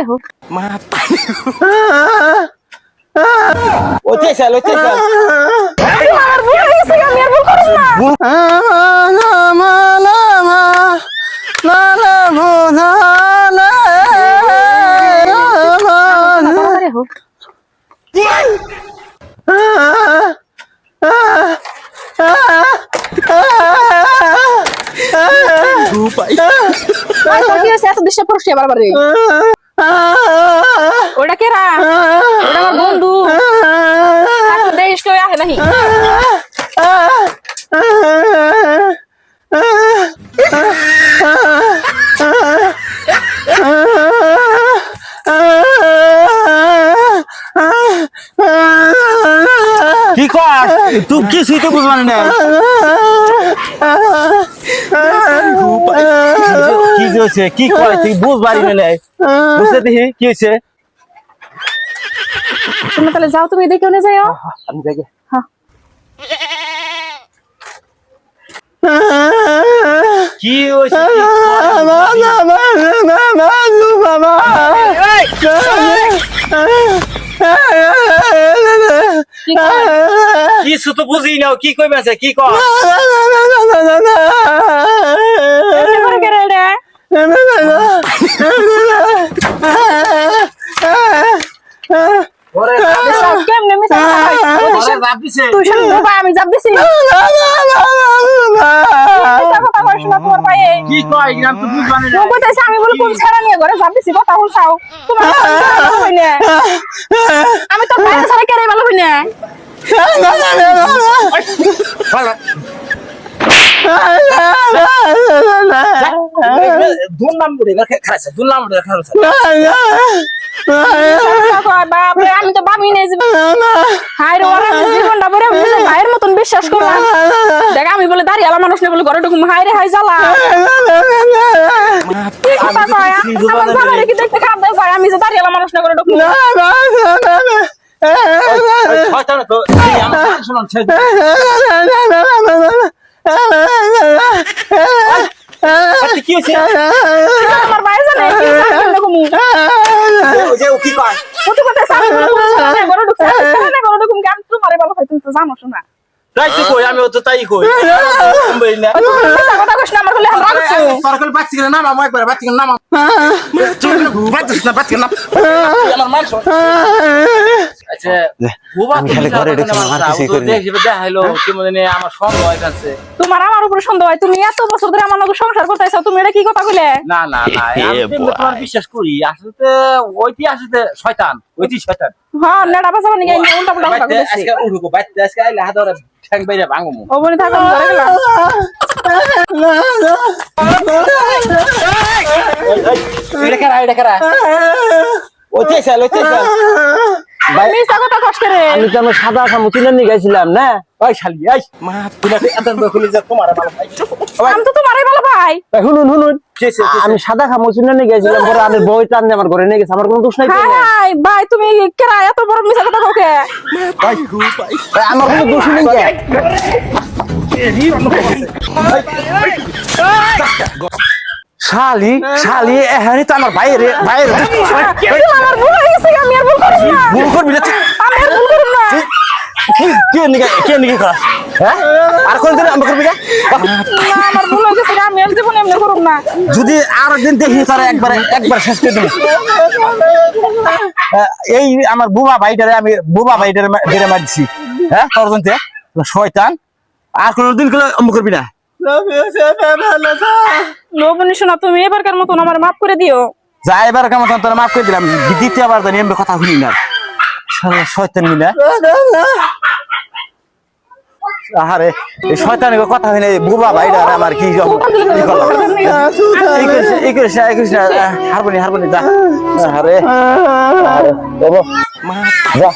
ho. Mata. Oke, sel. Mar bul gese আমি আর ভুল করব না। আরে হো। আর তো কি হইছে এত দৃশ্য প্রশ্ন বারবারে ওটা কেরা ওটা আমার বন্ধু আর দেশ কেউ আহে নাহি কি কর তুই কিছুই তো বুঝবানি না কি হয়েছে কি কর তুই বুঝবারি না বুঝতে দেখি কি হয়েছে তুমি তাহলে যাও তুমি দেখে নিয়ে যাও আমি যাই হ্যাঁ কি হয়েছে কিছু তো বুঝি না কি কইবে আছে কি কর আমি জাপ দিছি কি কয় গ্রাম তো বুঝবানি না আমি বলে কোন ছাড়া নিয়ে ঘরে জাপ দিছি কথা বলছাও তোমার আমি তো বাইরে ছাড়া কেড়ে ভালো হই না দুর্নাম বুড়ে খাইছে দুর্নাম বুড়ে খাইছে বাপরে আমি তো ভাবি নাই হাই রে ওরা জীবনটা বড় ভাইয়ের মতন বিশ্বাস করলাম দেখ আমি বলে দাঁড়িয়ে আলা মানুষ না বলে ঘরে ঢুকুম হাই রে হাই জ্বালা আমার জামাই কি দেখতে খারাপ দেয় আমি যে দাঁড়িয়ে আলা মানুষ না ঘরে ঢুকুম শয়তান তো আমার শুনুন কি হইছে আমার ভাই জানে কি জানে কমু ওই যে ও কি কয় কত কথা সামনে ঘরে ঢুকছে সামনে ঘরে ঢুকুম কেন তোমারে ভালো হয় তুমি তো জানো শোনা তাই তো কই আমি তো তাই কই কই না কথা কইছ না আমার বলে রাগ তো সরকার বাচ্চি না নাম আমার একবার বাচ্চি নাম বাচ্চি না আমার মান শোন আচ্ছা বুবা আমি খালি ঘরে ঢুকে মারতেছি তো দেখবে দেখাইলো কি মানে আমার সন্দেহ হয় কাছে তোমার আমার উপরে সন্দেহ হয় তুমি এত বছর ধরে আমার লগে সংসার করতেছো তুমি এটা কি কথা কইলে না আমি তোমার বিশ্বাস করি আসলে ওইটি আসলে শয়তান শয়তান হ্যাঁ নেড়া বাসা বানি গাই উল্টা পুল্টা কথা কইতেছি আজকে উঠুকো বাইতে আজকে আইলে হাত ধরে ঠ্যাং বাইরে ভাঙমু ওবনি থাকো ঘরে গেলাম এটা কারা ওইতে চাল আমি কথা কষ্ট রে আমি তো সাদা খামু তুলে নিয়ে গেছিলাম না ওই শালি এই মা তুই এত বকুলি যা তোমার ভালো ভাই আমি তো তোমারই ভালো ভাই শুনুন আমি সাদা খামু তুলে নিয়ে গেছিলাম পরে আমার বই টান আমার ঘরে নিয়ে গেছে আমার কোনো দোষ নাই হাই ভাই তুমি কেরা এত বড় মিছা কথা কওকে আমার কোনো দোষ নেই শালি এখানে তো আমার বাইরে আমার ভুল হয়ে গেছে আমি আর ভুল করব না ভুল করবি না আমি আর ভুল করব না কে নিকে খাস হ্যাঁ আর কোন দিন আমরা করবি না আমার ভুল হয়ে গেছে আমি আর জীবনে এমনি করব না যদি আর একদিন দেখি তারা একবার শেষ করে দেব এই আমার বুবা ভাইটারে বেড়ে মারছি হ্যাঁ তোর জন্য শয়তান আর কোনদিন অম্ব করবি না লোবনি শোনা তুমি এবারকার মতন আমার মাফ করে দিও যা এবার কেমন তোর মাফ করে দিলাম দ্বিতীয়বার জানি এমনি কথা শুনি না শয়তান মিলা আরে এই শয়তানের কথা হইনি বুবা ভাইরা আমার কি করলাম এই করিস হারবনি যা আরে যা